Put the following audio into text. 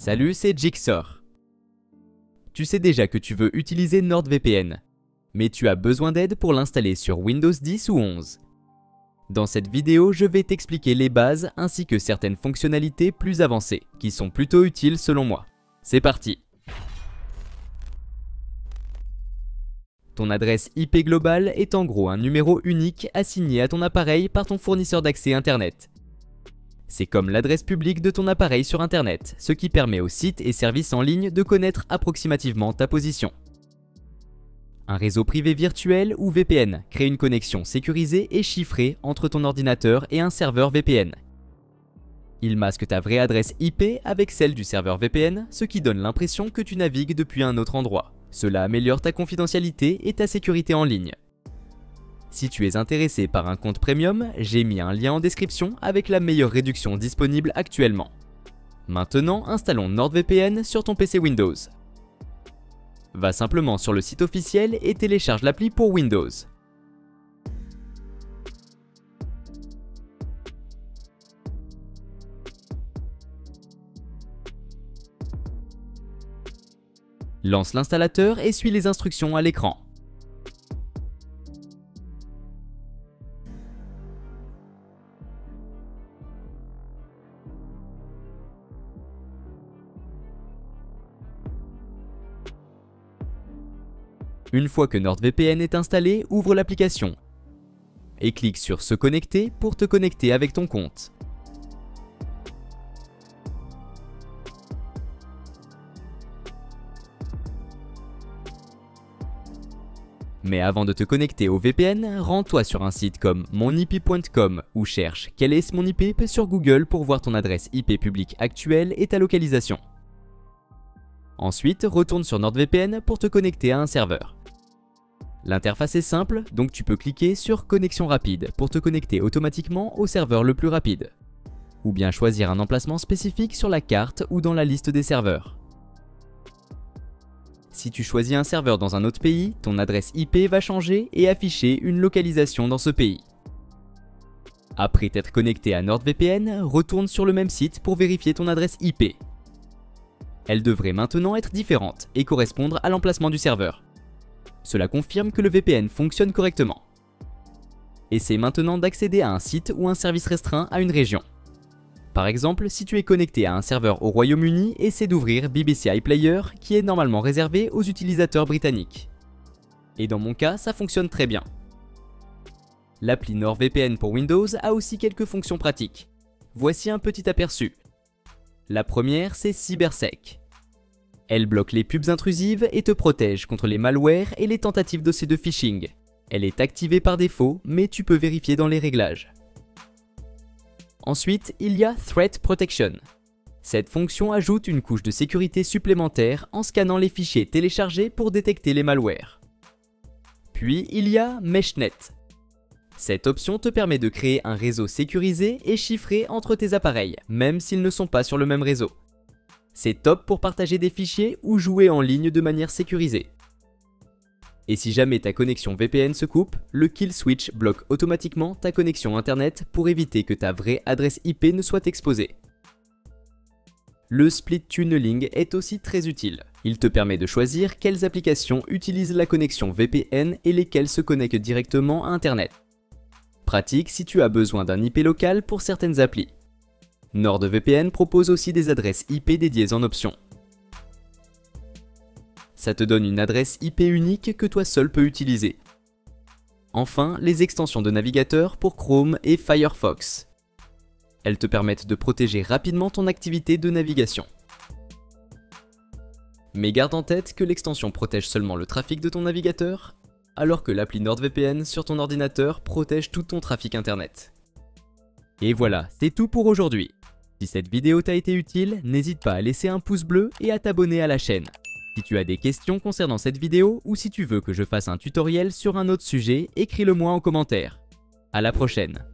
Salut, c'est Jigsaw. Tu sais déjà que tu veux utiliser NordVPN, mais tu as besoin d'aide pour l'installer sur Windows 10 ou 11. Dans cette vidéo, je vais t'expliquer les bases ainsi que certaines fonctionnalités plus avancées, qui sont plutôt utiles selon moi. C'est parti! Ton adresse IP globale est en gros un numéro unique assigné à ton appareil par ton fournisseur d'accès Internet. C'est comme l'adresse publique de ton appareil sur Internet, ce qui permet aux sites et services en ligne de connaître approximativement ta position. Un réseau privé virtuel ou VPN crée une connexion sécurisée et chiffrée entre ton ordinateur et un serveur VPN. Il masque ta vraie adresse IP avec celle du serveur VPN, ce qui donne l'impression que tu navigues depuis un autre endroit. Cela améliore ta confidentialité et ta sécurité en ligne. Si tu es intéressé par un compte premium, j'ai mis un lien en description avec la meilleure réduction disponible actuellement. Maintenant, installons NordVPN sur ton PC Windows. Va simplement sur le site officiel et télécharge l'appli pour Windows. Lance l'installateur et suis les instructions à l'écran. Une fois que NordVPN est installé, ouvre l'application et clique sur Se connecter pour te connecter avec ton compte. Mais avant de te connecter au VPN, rends-toi sur un site comme monip.com ou cherche quel est mon IP sur Google pour voir ton adresse IP publique actuelle et ta localisation. Ensuite, retourne sur NordVPN pour te connecter à un serveur. L'interface est simple, donc tu peux cliquer sur Connexion rapide pour te connecter automatiquement au serveur le plus rapide. Ou bien choisir un emplacement spécifique sur la carte ou dans la liste des serveurs. Si tu choisis un serveur dans un autre pays, ton adresse IP va changer et afficher une localisation dans ce pays. Après t'être connecté à NordVPN, retourne sur le même site pour vérifier ton adresse IP. Elle devrait maintenant être différente et correspondre à l'emplacement du serveur. Cela confirme que le VPN fonctionne correctement. Essaie maintenant d'accéder à un site ou un service restreint à une région. Par exemple, si tu es connecté à un serveur au Royaume-Uni, essaie d'ouvrir BBC iPlayer qui est normalement réservé aux utilisateurs britanniques. Et dans mon cas, ça fonctionne très bien. L'appli NordVPN pour Windows a aussi quelques fonctions pratiques. Voici un petit aperçu. La première, c'est CyberSec. Elle bloque les pubs intrusives et te protège contre les malwares et les tentatives de phishing. Elle est activée par défaut, mais tu peux vérifier dans les réglages. Ensuite, il y a Threat Protection. Cette fonction ajoute une couche de sécurité supplémentaire en scannant les fichiers téléchargés pour détecter les malwares. Puis, il y a MeshNet. Cette option te permet de créer un réseau sécurisé et chiffré entre tes appareils, même s'ils ne sont pas sur le même réseau. C'est top pour partager des fichiers ou jouer en ligne de manière sécurisée. Et si jamais ta connexion VPN se coupe, le Kill Switch bloque automatiquement ta connexion Internet pour éviter que ta vraie adresse IP ne soit exposée. Le Split Tunneling est aussi très utile. Il te permet de choisir quelles applications utilisent la connexion VPN et lesquelles se connectent directement à Internet. Pratique si tu as besoin d'un IP local pour certaines applis. NordVPN propose aussi des adresses IP dédiées en option. Ça te donne une adresse IP unique que toi seul peux utiliser. Enfin, les extensions de navigateur pour Chrome et Firefox. Elles te permettent de protéger rapidement ton activité de navigation. Mais garde en tête que l'extension protège seulement le trafic de ton navigateur, alors que l'appli NordVPN sur ton ordinateur protège tout ton trafic internet. Et voilà, c'est tout pour aujourd'hui. Si cette vidéo t'a été utile, n'hésite pas à laisser un pouce bleu et à t'abonner à la chaîne. Si tu as des questions concernant cette vidéo ou si tu veux que je fasse un tutoriel sur un autre sujet, écris-le moi en commentaire. À la prochaine.